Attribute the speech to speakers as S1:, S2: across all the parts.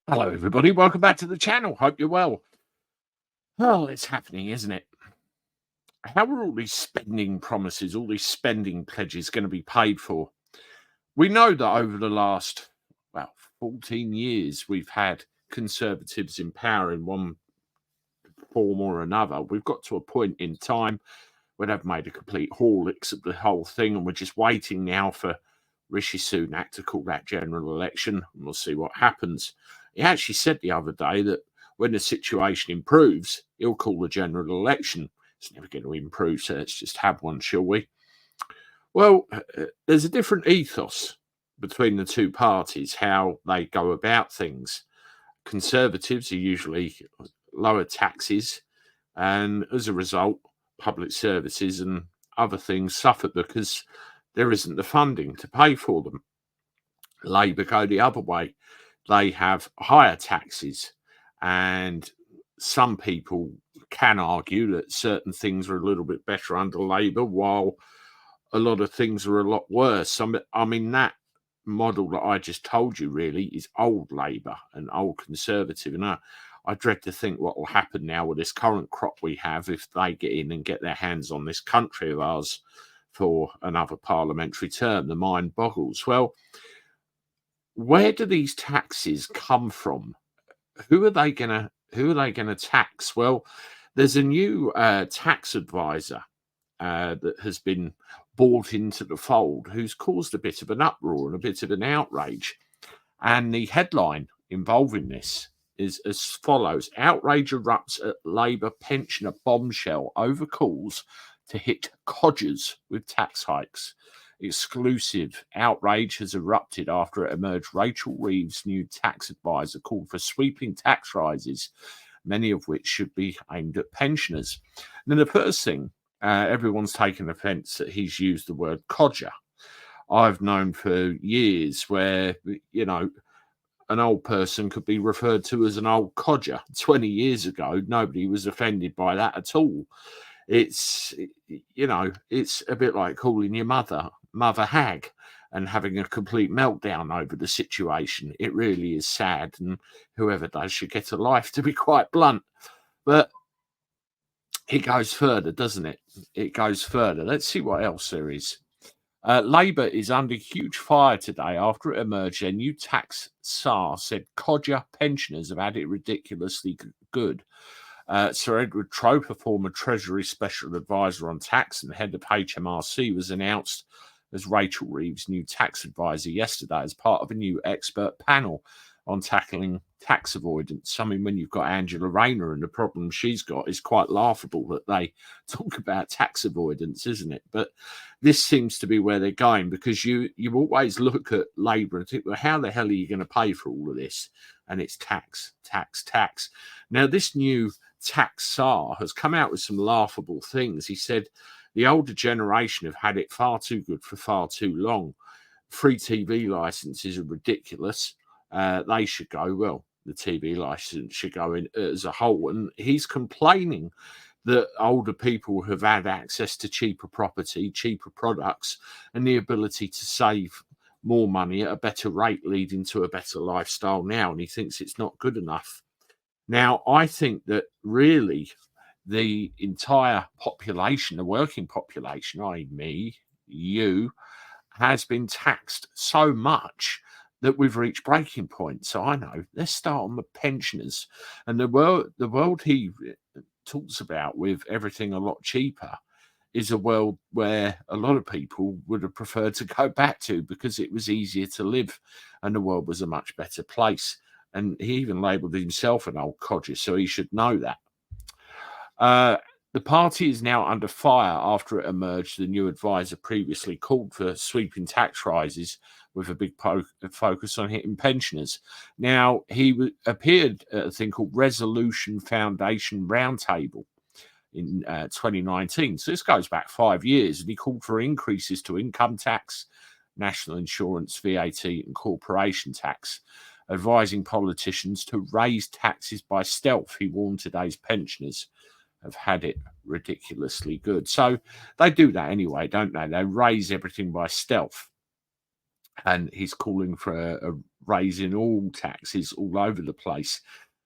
S1: Hello, everybody. Welcome back to the channel. Hope you're well. Oh, it's happening, isn't it? How are all these spending promises, all these spending pledges going to be paid for? We know that over the last, 14 years, we've had Conservatives in power in one form or another. We've got to a point in time where they've made a complete horlicks of the whole thing, and we're just waiting now for Rishi Sunak to call that general election, and we'll see what happens. He actually said the other day that when the situation improves, he'll call the general election. It's never going to improve, so let's just have one, shall we? Well, there's a different ethos between the two parties, how they go about things. Conservatives are usually lower taxes, and as a result, public services and other things suffer because there isn't the funding to pay for them. Labour go the other way. They have higher taxes, and some people can argue that certain things are a little bit better under Labour, while a lot of things are a lot worse. I mean, that model that I just told you really is old Labour and old Conservative. And I dread to think what will happen now with this current crop we have if they get in and get their hands on this country of ours for another parliamentary term. The mind boggles. Well, where do these taxes come from? Who are they gonna tax? Well, there's a new tax advisor that has been brought into the fold, who's caused a bit of an uproar and a bit of an outrage. And the headline involving this is as follows: Outrage erupts at Labour pensioner bombshell over calls to hit codgers with tax hikes. Exclusive outrage has erupted after it emerged Rachel Reeves' new tax advisor called for sweeping tax rises, many of which should be aimed at pensioners. Now, the first thing, everyone's taken offence that he's used the word codger. I've known for years where, an old person could be referred to as an old codger. 20 years ago, nobody was offended by that at all. It's, it's a bit like calling your mother hag and having a complete meltdown over the situation. It really is sad, and whoever does should get a life, to be quite blunt. But it goes further, doesn't it? It goes further. Let's see what else there is. Labour is under huge fire today after it emerged their new tax SAR said codger pensioners have had it ridiculously good. Sir Edward Trope, a former Treasury Special Advisor on tax and head of HMRC, was announced as Rachel Reeves' new tax advisor yesterday as part of a new expert panel on tackling tax avoidance. I mean, when you've got Angela Rayner and the problem she's got, is quite laughable that they talk about tax avoidance, isn't it? But this seems to be where they're going, because you always look at Labour and think, well, how the hell are you going to pay for all of this? And it's tax, tax, tax. Now, this new tax SAR has come out with some laughable things. He said the older generation have had it far too good for far too long. Free TV licenses are ridiculous. They should go. Well, the TV license should go in as a whole. And he's complaining that older people have had access to cheaper property, cheaper products, and the ability to save more money at a better rate, leading to a better lifestyle now. And he thinks it's not good enough. Now, I think that really the entire population, the working population, i.e. me, you, has been taxed so much that we've reached breaking point. So I know, let's start on the pensioners. And the world he talks about with everything a lot cheaper is a world where a lot of people would have preferred to go back to because it was easier to live and the world was a much better place. And he even labelled himself an old codger, so he should know that. The party is now under fire after it emerged the new advisor previously called for sweeping tax rises with a big focus on hitting pensioners. Now, he appeared at a thing called Resolution Foundation Roundtable in 2019. So this goes back 5 years, and he called for increases to income tax, national insurance, VAT, and corporation tax, advising politicians to raise taxes by stealth. He warned today's pensioners have had it ridiculously good. So they do that anyway, don't they? They raise everything by stealth. And he's calling for a raising all taxes all over the place,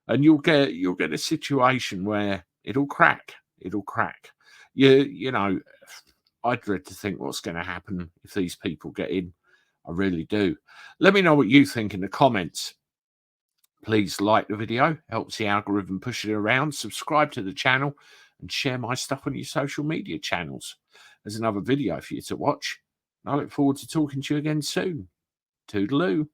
S1: and you'll get a situation where it'll crack. It'll crack. You know, I dread to think what's going to happen if these people get in. I really do. Let me know what you think in the comments. Please like the video, helps the algorithm push it around. Subscribe to the channel and share my stuff on your social media channels. There's another video for you to watch. I look forward to talking to you again soon. Toodaloo.